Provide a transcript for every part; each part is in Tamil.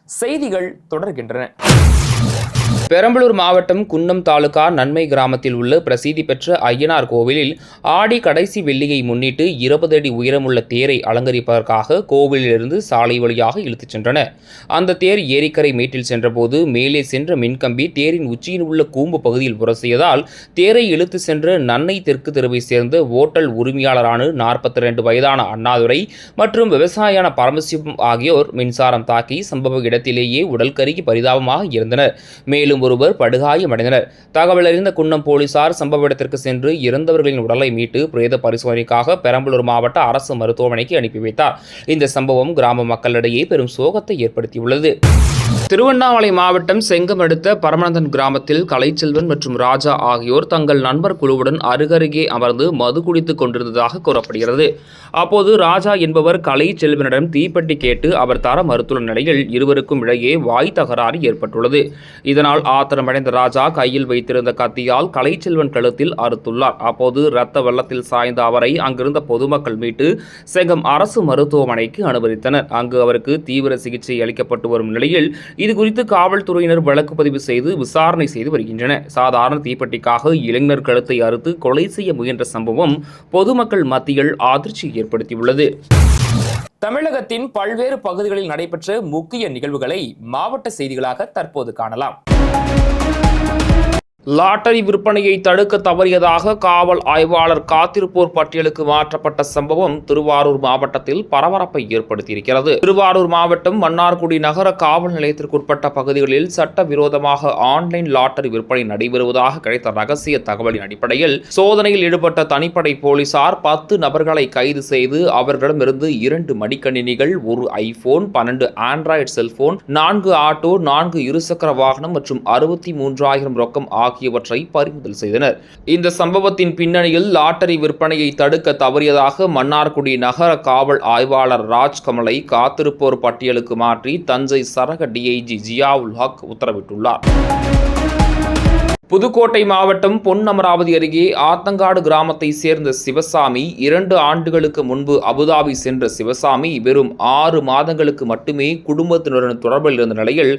செய்திகள் தொடர்கின்றன. பெரம்பலூர் மாவட்டம் குன்னம் தாலுகா நன்மை கிராமத்தில் உள்ள பிரசித்தி பெற்ற ஐயனார் கோவிலில் ஆடி கடைசி வெள்ளியை முன்னிட்டு 20 அடி உயரமுள்ள தேரை அலங்கரிப்பதற்காக கோவிலிலிருந்து சாலை வழியாக இழுத்துச் சென்றனர். அந்த தேர் ஏரிக்கரை மேட்டில் சென்றபோது மேலே சென்ற மின்கம்பி தேரின் உச்சியில் உள்ள கூம்பு பகுதியில் உரசியதால் தேரை இழுத்து சென்ற நன்னை தெற்கு தெருவை சேர்ந்த ஓட்டல் உரிமையாளரான 42 வயதான அண்ணாதுரை மற்றும் விவசாயியான பரமசிவம் ஆகியோர் மின்சாரம் தாக்கி சம்பவ இடத்திலேயே உடல் கருகி பரிதாபமாக இருந்தனர். மேலும் ஒருவர் படுகாயமடைந்தனர். தகவல் அறிந்த குன்னம் போலீசார் சம்பவ இடத்திற்கு சென்று இறந்தவர்களின் உடலை மீட்டு பிரேத பரிசோதனைக்காக பெரம்பலூர் மாவட்ட அரசு மருத்துவமனைக்கு அனுப்பி வைத்தார். இந்த சம்பவம் கிராம மக்களிடையே பெரும் சோகத்தை ஏற்படுத்தியுள்ளது. திருவண்ணாமலை மாவட்டம் செங்கம் அடுத்த பரமநந்தன் கிராமத்தில் கலைச்செல்வன் மற்றும் ராஜா ஆகியோர் தங்கள் நண்பர் குழுவுடன் அருகருகே அமர்ந்து மது குடித்துக் கொண்டிருந்ததாக கூறப்படுகிறது. அப்போது ராஜா என்பவர் கலைச்செல்வனிடம் தீப்பெட்டி கேட்டு அவர் தர மறுத்துள்ள நிலையில் இருவருக்கும் இடையே வாய் தகராறு ஏற்பட்டுள்ளது. இதனால் ஆத்திரமடைந்த ராஜா கையில் வைத்திருந்த கத்தியால் கலைச்செல்வன் கழுத்தில் அறுத்துள்ளார். அப்போது இரத்த வெள்ளத்தில் சாய்ந்த அவரை அங்கிருந்த பொதுமக்கள் மீட்டு செங்கம் அரசு மருத்துவமனைக்கு அனுமதித்தனர். அங்கு அவருக்கு தீவிர சிகிச்சை அளிக்கப்பட்டு வரும் நிலையில் இதுகுறித்து காவல்துறையினர் வழக்கு பதிவு செய்து விசாரணை செய்து வருகின்றனர். சாதாரண தீப்பெட்டிக்காக இளைஞர் கழுத்தை அறுத்து கொலை செய்ய முயன்ற சம்பவம் பொதுமக்கள் மத்தியில் அதிர்ச்சி ஏற்படுத்தியுள்ளது. தமிழகத்தின் பல்வேறு பகுதிகளில் நடைபெற்ற முக்கிய நிகழ்வுகளை மாவட்ட செய்திகளாக தற்போது காணலாம். லாட்டரி விற்பனையை தடுக்க தவறியதாக காவல் ஆய்வாளர் காத்திருப்போர் பட்டியலுக்கு மாற்றப்பட்ட சம்பவம் திருவாரூர் மாவட்டத்தில் பரபரப்பை ஏற்படுத்தியிருக்கிறது. திருவாரூர் மாவட்டம் மன்னார்குடி நகர காவல் நிலையத்திற்குட்பட்ட பகுதிகளில் சட்டவிரோதமாக ஆன்லைன் லாட்டரி விற்பனை நடைபெறுவதாக கிடைத்த ரகசிய தகவலின் அடிப்படையில் சோதனையில் ஈடுபட்ட தனிப்படை போலீசார் 10 நபர்களை கைது செய்து அவர்களிடமிருந்து 2 மடிக்கணினிகள், 1 ஐபோன், 12 ஆண்ட்ராய்டு செல்போன், 4 ஆட்டோ, 4 இருசக்கர வாகனம் மற்றும் 63,000 ரொக்கம் ஆகியவற்றை பறிமுதல் செய்தனர். இந்த சம்பவத்தின் பின்னணியில் லாட்டரி விற்பனையை தடுக்க தவறியதாக மன்னார்குடி நகர காவல் ஆய்வாளர் ராஜ்கமலை காத்திருப்போர் பட்டியலுக்கு மாற்றி தஞ்சை சரக டிஐஜி ஜியாவுல் ஹக் உத்தரவிட்டுள்ளார். புதுக்கோட்டை மாவட்டம் பொன்னமராவதி அருகே ஆத்தங்காடு கிராமத்தை சேர்ந்த சிவசாமி 2 ஆண்டுகளுக்கு முன்பு அபுதாபி சென்ற சிவசாமி வெறும் 6 மாதங்களுக்கு மட்டுமே குடும்பத்தினருடன் தொடர்பில் இருந்த நிலையில்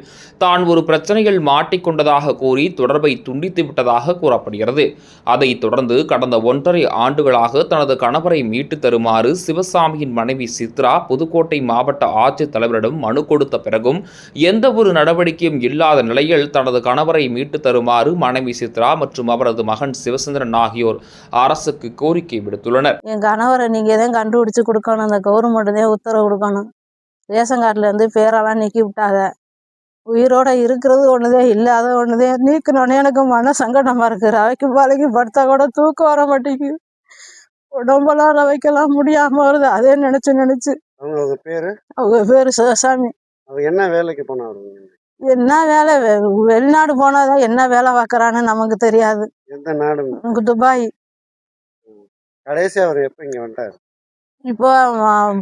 தான் ஒரு பிரச்சனையில் மாட்டிக்கொண்டதாக கூறி தொடர்பை துண்டித்து விட்டதாக கூறப்படுகிறது. அதைத் தொடர்ந்து கடந்த 1.5 ஆண்டுகளாக தனது கணவரை மீட்டு தருமாறு சிவசாமியின் மனைவி சித்ரா புதுக்கோட்டை மாவட்ட ஆட்சித்தலைவரிடம் மனு கொடுத்த பிறகும் எந்த ஒரு நடவடிக்கையும் இல்லாத நிலையில் தனது கணவரை மீட்டு தருமாறு மனைவி சித்ரா மற்றும் அவரது மகன் சிவசந்திரன் ஆகியோர் அரசுக்கு கோரிக்கை விடுத்துள்ளனர். என் கணவரை நீங்க தான் கண்டுபிடிச்சு கொடுக்கணும், அந்த கவர்மெண்ட் தான் உத்தரவு கொடுக்கணும். ரேஷன் கார்டுல இருந்து பேரெல்லாம் நீக்கி விட்டாங்க. உயிரோட இருக்கிறது ஒண்ணுதே, இல்லாத ஒண்ணுதே. நீக்கணும்னு எனக்கு மன சங்கடமா இருக்கு. ரவைக்கு பாலைக்கு படுத்தா கூட தூக்கம் வர மாட்டேங்குது. உடம்பெல்லாம் ரவைக்கெல்லாம் முடியாம வருது. அதே நினைச்சு அவங்க பேரு சிவசாமி. என்ன வேலைக்கு போனாரு? என்ன வேலை, வெளிநாடு போனாதான் என்ன வேலை பார்க்கறான்னு நமக்கு தெரியாது. எந்த நாடு? துபாய். கடைசி அவர் எப்ப இங்க வந்தாரு? இப்போ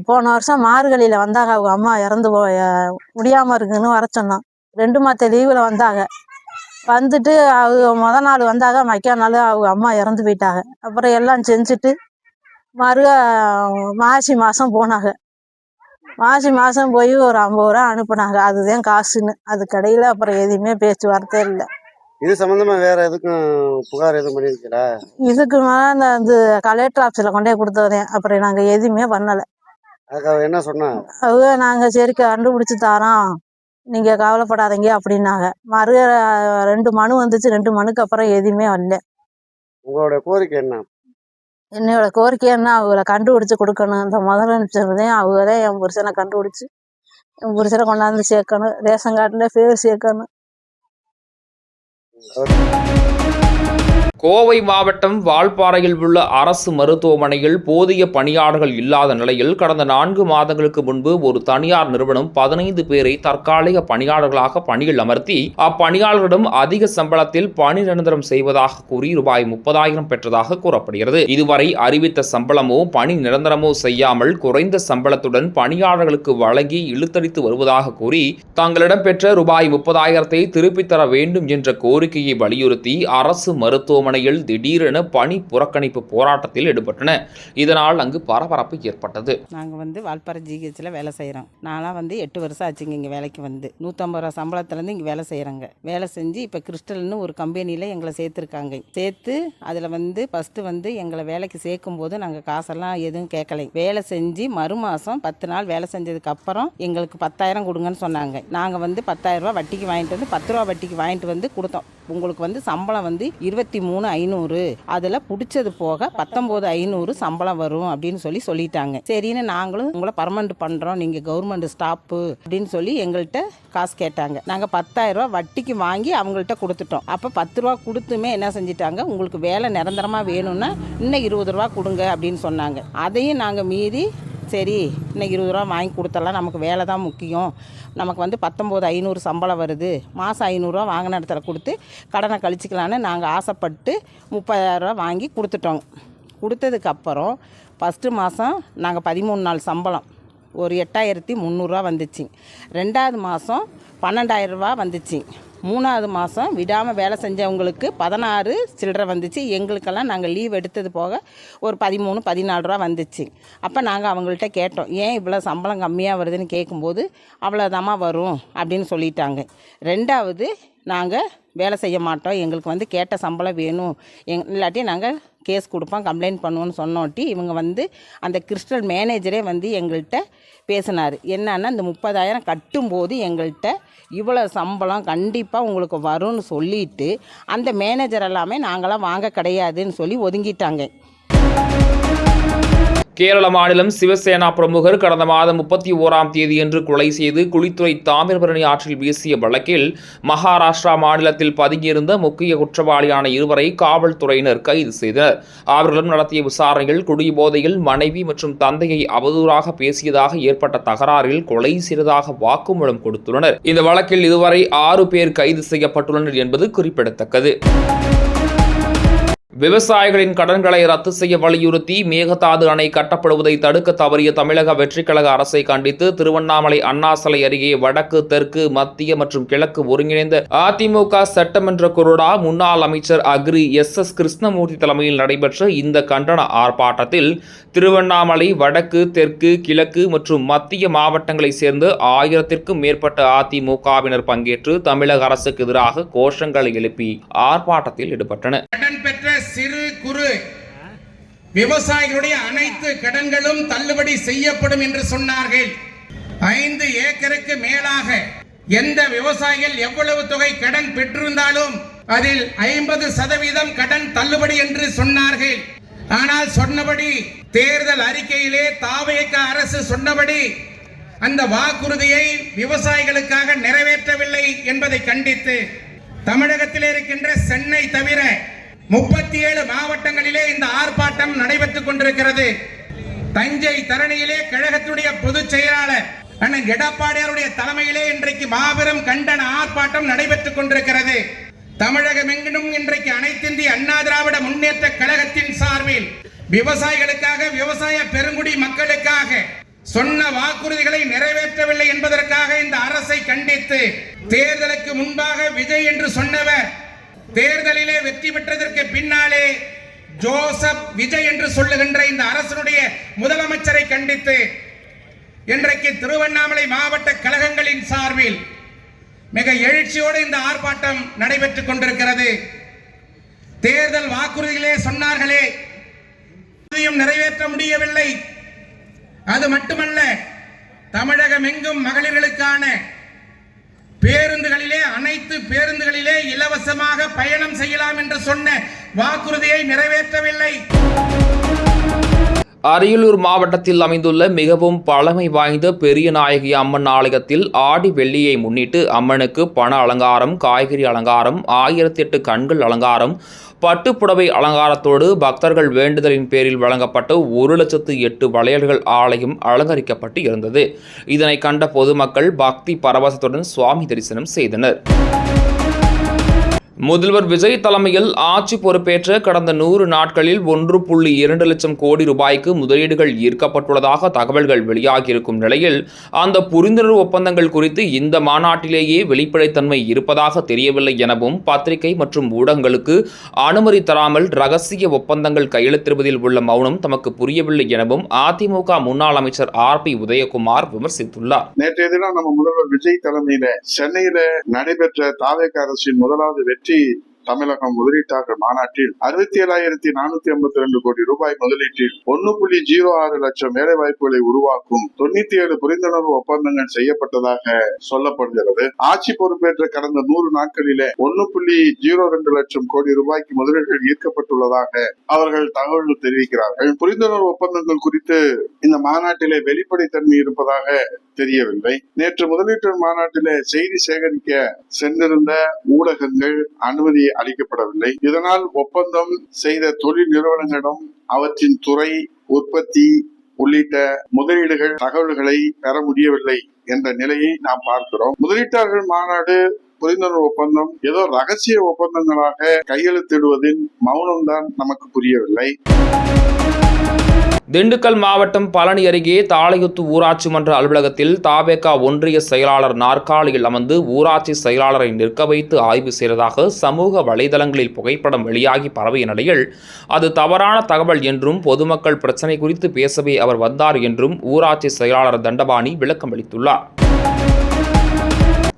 போன வருஷம் மார்கழியில வந்தாங்க. அவங்க அம்மா இறந்து முடியாம இருக்குன்னு வர சொன்னான். 2 மாத லீவுல வந்தாங்க. வந்துட்டு அவங்க முத நாள் வந்தாங்க, மக்கா நாள் அவங்க அம்மா இறந்து போயிட்டாங்க. அப்புறம் எல்லாம் செஞ்சுட்டு மாசி மாசம் போனாங்க. மாசி மாசம் போய் ஒரு 50 ரூபா அனுப்புனாங்க. அதுதான் காசுன்னு. அது கடையில அப்புறம் எதுவுமே பேச்சுவார்த்தை இல்லை. இது சம்பந்தமா வேற எதுக்கும் புகார் எதுவும் பண்ணிருக்கீங்களா? இதுக்கு மேல அந்த கலெக்டர் ஆஃபீஸ்ல கொண்டே கொடுத்ததேன். அப்புறம் நாங்க எதுவுமே பண்ணல. அதுக்கு என்ன சொன்னாங்க? அவங்க நாங்க சரி கண்டுபிடிச்சு தரோம், நீங்க கவலைப்படாதீங்க அப்படின்னாங்க. 2 மனு வந்துச்சு. 2 மனுக்கு அப்புறம் எதுவுமே வரல. உங்களோட கோரிக்கை என்ன? என்னோட கோரிக்கை என்ன, அவங்கள கண்டுபிடிச்சு கொடுக்கணும். இந்த முதலமைச்சர்தான் அவங்கதான் என் புருஷனை கண்டுபிடிச்சு என் புருஷனை கொண்டாந்து சேர்க்கணும். ரேஷன் கார்டுல பேர் சேர்க்கணும். கோவை மாவட்டம் வால்பாறையில் உள்ள அரசு மருத்துவமனையில் போதிய பணியாளர்கள் இல்லாத நிலையில் கடந்த 4 மாதங்களுக்கு முன்பு ஒரு தனியார் நிறுவனம் 15 பேரை தற்காலிக பணியாளர்களாக பணியில் அமர்த்தி அப்பணியாளர்களிடம் அதிக சம்பளத்தில் பணி நிரந்தரம் செய்வதாக கூறி ரூபாய் 30,000 பெற்றதாக கூறப்படுகிறது. இதுவரை அறிவித்த சம்பளமோ பணி நிரந்தரமோ செய்யாமல் குறைந்த சம்பளத்துடன் பணியாளர்களுக்கு வழங்கி இழுத்தடித்து வருவதாக கூறி தங்களிடம் பெற்ற ரூபாய் 30,000 திருப்பித் தர வேண்டும் என்ற கோரிக்கையை வலியுறுத்தி அரசு மருத்துவமனை மருத்துவமனையில் திடீரென பணி புறக்கணிப்பு போராட்டத்தில் ஈடுபட்டனர். இதனால் அங்கு பரபரப்பு ஏற்பட்டது. நாங்கள் வால்பாறை ஜிஹெச்சில் வேலை செய்கிறோம். நான்லாம் 8 வருஷம் ஆச்சுங்க இங்கே வேலைக்கு வந்து 150 ரூபா சம்பளத்துலேருந்து இங்கே வேலை செய்கிறாங்க. வேலை செஞ்சு இப்போ கிறிஸ்டல்னு ஒரு கம்பெனியில் எங்களை சேர்த்துருக்காங்க. சேர்த்து அதில் ஃபஸ்ட்டு எங்களை வேலைக்கு சேர்க்கும் போது நாங்கள் காசெல்லாம் எதுவும் கேட்கலை. வேலை செஞ்சு மறுமாதம் 10 நாள் வேலை செஞ்சதுக்கு அப்புறம் எங்களுக்கு 10,000 கொடுங்கன்னு சொன்னாங்க. நாங்கள் 10,000 ரூபா வட்டிக்கு வாங்கிட்டு 10 ரூபா வட்டிக்கு வாங்கிட்டு கொடுத்தோம். உங்களுக்கு சம்பளம் 23,500, அதில் பிடிச்சது போக 19,500 சம்பளம் வரும் அப்படின்னு சொல்லிட்டாங்க. சரின்னு நாங்களும் உங்களை பர்மனெண்ட் பண்ணுறோம், நீங்கள் கவர்மெண்ட் ஸ்டாப்பு அப்படின்னு சொல்லி எங்கள்கிட்ட காசு கேட்டாங்க. நாங்கள் 10,000 ரூபா வட்டிக்கு வாங்கி அவங்கள்ட்ட கொடுத்துட்டோம். அப்போ 10 ரூபா கொடுத்துமே என்ன செஞ்சிட்டாங்க, உங்களுக்கு வேலை நிரந்தரமாக வேணும்னா இன்னும் 20 ரூபா கொடுங்க அப்படின்னு சொன்னாங்க. அதையும் நாங்கள் மீறி சரி இன்னும் 20 ரூபா வாங்கி கொடுத்தலாம், நமக்கு வேலை தான் முக்கியம், நமக்கு 19,500 சம்பளம் வருது, மாதம் 500 ரூபா வாங்கின இடத்துல கொடுத்து கடனை கழிச்சிக்கலான்னு நாங்கள் ஆசைப்பட்டு 30,000 ரூபா வாங்கி கொடுத்துட்டோங்க. கொடுத்ததுக்கப்புறம் ஃபஸ்ட்டு மாதம் நாங்கள் 13 நாள் சம்பளம் ஒரு 8,300 ரூபா வந்துச்சு. 2வது மாதம் 12,000 ரூபா வந்துச்சு. 3வது மாதம் விடாமல் வேலை செஞ்சவங்களுக்கு 16 சில்லறை வந்துச்சு. எங்களுக்கெல்லாம் நாங்கள் லீவ் எடுத்தது போக ஒரு 13-14 ரூபா வந்துச்சு. அப்போ நாங்கள் அவங்கள்ட்ட கேட்டோம், ஏன் இவ்வளோ சம்பளம் கம்மியாக வருதுன்னு கேட்கும்போது அவ்வளோதாம்மா வரும் அப்படின்னு சொல்லிட்டாங்க. 2வது நாங்கள் வேலை செய்ய மாட்டோம், எங்களுக்கு கேட்ட சம்பளம் வேணும், இல்லாட்டி நாங்கள் கேஸ் கொடுப்போம், கம்ப்ளைண்ட் பண்ணுவோன்னு சொன்னோட்டி இவங்க அந்த கிறிஸ்டல் மேனேஜரே எங்கள்கிட்ட பேசினார். என்னன்னா இந்த 30,000 கட்டும்போது எங்கள்கிட்ட இவ்வளோ சம்பளம் கண்டிப்பாக உங்களுக்கு வரும்னு சொல்லிட்டு அந்த மேனேஜர் எல்லாமே நாங்களாம் வாங்க கிடையாதுன்னு சொல்லி ஒதுங்கிட்டாங்க. கேரள மாநிலம் சிவசேனா பிரமுகர் கடந்த மாதம் 31ஆம் தேதியன்று கொலை செய்து குளித்துறை தாமிரபரணி ஆற்றில் வீசிய வழக்கில் மகாராஷ்டிரா மாநிலத்தில் பதுங்கியிருந்த முக்கிய குற்றவாளியான 2 காவல்துறையினர் கைது செய்தனர். அவர்களும் நடத்திய விசாரணையில் குடிபோதையில் மனைவி மற்றும் தந்தையை அவதூறாக பேசியதாக ஏற்பட்ட தகராறில் கொலை செய்ததாக வாக்குமூலம் கொடுத்துள்ளனர். இந்த வழக்கில் இதுவரை 6 பேர் கைது செய்யப்பட்டுள்ளனர் என்பது குறிப்பிடத்தக்கது. விவசாயிகளின் கடன்களை ரத்து செய்ய வலியுறுத்தி மேகதாது அணை கட்டப்படுவதை தடுக்க தவறிய தமிழக வெற்றிக்கழக அரசை கண்டித்து திருவண்ணாமலை அண்ணா சிலை அருகே வடக்கு, தெற்கு, மத்திய மற்றும் கிழக்கு ஒருங்கிணைந்த அதிமுக சட்டமன்ற கொறடா முன்னாள் அமைச்சர் அக்ரி SS கிருஷ்ணமூர்த்தி தலைமையில் நடைபெற்ற இந்த கண்டன ஆர்ப்பாட்டத்தில் திருவண்ணாமலை வடக்கு, தெற்கு, கிழக்கு மற்றும் மத்திய மாவட்டங்களைச் சேர்ந்த 1000த்திற்கும் மேற்பட்ட அதிமுகவினர் பங்கேற்று தமிழக அரசுக்கு எதிராக கோஷங்களை எழுப்பி ஆர்ப்பாட்டத்தில் ஈடுபட்டனர். சிறு குறு விவசாயிகளுடைய அனைத்து கடன்களும் தள்ளுபடி செய்யப்படும் என்று சொன்னார்கள். 5 ஏக்கருக்கு மேலாக எந்த விவசாயிகள் எவ்வளவு தொகை கடன் பெற்றிருந்தாலும் அதில் 50% கடன் தள்ளுபடி என்று சொன்னார்கள். ஆனால் சொன்னபடி தேர்தல் அறிக்கையிலே தாவேக அரசு சொன்னபடி அந்த வாக்குறுதியை விவசாயிகளுக்காக நிறைவேற்றவில்லை என்பதை கண்டித்து தமிழகத்தில் இருக்கின்ற சென்னை தவிர 37 மாவட்டங்களிலே இந்த ஆர்ப்பாட்டம் நடைபெற்றுக் கொண்டிருக்கிறது. தஞ்சை தரணியிலே கழகத்துடைய பொதுச் செயலாளர் அண்ணன் எடப்பாடியாருடைய தலைமையிலே இன்றைக்கு மாபெரும் கண்டன ஆர்ப்பாட்டம் நடைபெற்றுக் கொண்டிருக்கிறது. தமிழகம் எங்கிலும் இன்றைக்கு அனைத்திந்திய அண்ணா திராவிட முன்னேற்ற கழகத்தின் சார்பில் விவசாயிகளுக்காக, விவசாய பெருங்குடி மக்களுக்காக சொன்ன வாக்குறுதிகளை நிறைவேற்றவில்லை என்பதற்காக இந்த அரசை கண்டித்து தேர்தலுக்கு முன்பாக விஜய் என்று சொன்னவர் தேர்தலிலே வெற்றி பெற்றதற்கு பின்னாலே ஜோசப் விஜய் என்று சொல்லுகின்ற இந்த அரசனுடைய முதலமைச்சரை கண்டித்து இன்றைக்கு திருவண்ணாமலை மாவட்ட கழகங்களின் சார்பில் மிக எழுச்சியோடு இந்த ஆர்ப்பாட்டம் நடைபெற்றுக் கொண்டிருக்கிறது. தேர்தல் வாக்குறுதிகளே சொன்னார்களே, அதையும் நிறைவேற்ற முடியவில்லை. அது மட்டுமல்ல, தமிழகம் எங்கும் மகளிர்களுக்கான பேருந்துகளிலே, அனைத்து பேருந்துகளிலே இலவசமாக பயணம் செய்யலாம் என்று சொன்ன வாக்குறுதியை நிறைவேற்றவில்லை. அரியலூர் மாவட்டத்தில் அமைந்துள்ள மிகவும் பழமை வாய்ந்த பெரியநாயகி அம்மன் ஆலயத்தில் ஆடி வெள்ளியை முன்னிட்டு அம்மனுக்கு பண அலங்காரம், காய்கறி அலங்காரம், 1008 கண்கள் அலங்காரம், பட்டுப்புடவை அலங்காரத்தோடு பக்தர்கள் வேண்டுதலின் பேரில் வழங்கப்பட்ட 1,08,000 வளையல்கள் ஆலயம் அலங்கரிக்கப்பட்டு இருந்தது. இதனை கண்ட பொதுமக்கள் பக்தி பரவசத்துடன் சுவாமி தரிசனம் செய்தனர். முதல்வர் விஜய் தலைமையில் ஆட்சி பொறுப்பேற்ற கடந்த 100 நாட்களில் 1.2 லட்சம் கோடி ரூபாய்க்கு முதலீடுகள் ஈர்க்கப்பட்டுள்ளதாக தகவல்கள் வெளியாகியிருக்கும் நிலையில் அந்த புரிந்துணர்வு ஒப்பந்தங்கள் குறித்து இந்த மாநாட்டிலேயே வெளிப்படைத்தன்மை இருப்பதாக தெரியவில்லை எனவும் பத்திரிகை மற்றும் ஊடகங்களுக்கு அனுமதி தராமல் ரகசிய ஒப்பந்தங்கள் கையெழுத்திடுவதில் உள்ள மௌனம் தமக்கு புரியவில்லை எனவும் அதிமுக முன்னாள் அமைச்சர் RP உதயகுமார் விமர்சித்துள்ளார். நேற்றைய தினம் நம்ம முதல்வர் விஜய் தலைமையில சென்னையில நடைபெற்ற தாவேக அரசின் முதலாவது வெற்றி தமிழகம் முதலீட்டாளர் மாநாட்டில் 67,452 கோடி ரூபாய் முதலீட்டில் 1.06 லட்சம் வேலை வாய்ப்புகளை உருவாக்கும் 97 புரிந்துணர்வு ஒப்பந்தங்கள் செய்யப்பட்டதாக சொல்லப்படுகிறது. ஆட்சி பொறுப்பேற்ற கடந்த 100 நாட்களிலே 1.02 லட்சம் கோடி ரூபாய்க்கு முதலீடுகள் ஈர்க்கப்பட்டுள்ளதாக அவர்கள் தகவல்கள் தெரிவிக்கிறார்கள். புரிந்துணர்வு ஒப்பந்தங்கள் குறித்து இந்த மாநாட்டிலே வெளிப்படைத்தன்மை இருப்பதாக தெரியவில்லை. நேற்று முதலீட்டாளர் மாநாட்டிலே செய்தி சேகரிக்க சென்றிருந்த ஊடகங்கள் அனுமதி அளிக்கப்படவில்லை. இதனால் ஒப்பந்தம் செய்த தொழில் நிறுவனங்களிடம் அவற்றின் துறை, உற்பத்தி உள்ளிட்ட முதலீடுகள் தகவல்களை பெற முடியவில்லை என்ற நிலையை நாம் பார்க்கிறோம். முதலீட்டாளர்கள் மாநாடு புரிந்துணர்வு ஒப்பந்தம் ஏதோ ரகசிய ஒப்பந்தங்களாக கையெழுத்திடுவதின் மௌனம்தான் நமக்கு புரியவில்லை. திண்டுக்கல் மாவட்டம் பழனி அருகே தாளையுத்து ஊராட்சி மன்ற அலுவலகத்தில் தாவேகா ஒன்றிய செயலாளர் நாற்காலியில் அமர்ந்து ஊராட்சி செயலாளரை நிற்க வைத்து ஆய்வு செய்ததாக சமூக வலைதளங்களில் புகைப்படம் வெளியாகி பரவிய நிலையில் அது தவறான தகவல் என்றும் பொதுமக்கள் பிரச்சினை குறித்து பேசவே அவர் வந்தார் என்றும் ஊராட்சி செயலாளர் தண்டபாணி விளக்கம் அளித்துள்ளார்.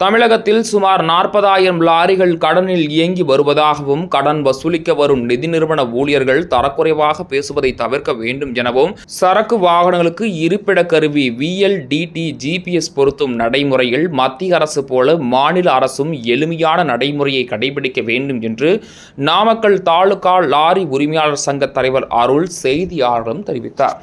தமிழகத்தில் சுமார் 40,000 லாரிகள் கடனில் இயங்கி வருவதாகவும் கடன் வசூலிக்க வரும் நிதி நிறுவன ஊழியர்கள் தரக்குறைவாக பேசுவதை தவிர்க்க வேண்டும் எனவும் சரக்கு வாகனங்களுக்கு இருப்பிட கருவி VLDT GPS பொருத்தும் நடைமுறையில் மத்திய அரசு போல மாநில அரசும் எளிமையான நடைமுறையை கடைபிடிக்க வேண்டும் என்று நாமக்கல் தாலுகா லாரி உரிமையாளர் சங்க தலைவர் அருள் செய்தியாளரிடம் தெரிவித்தார்.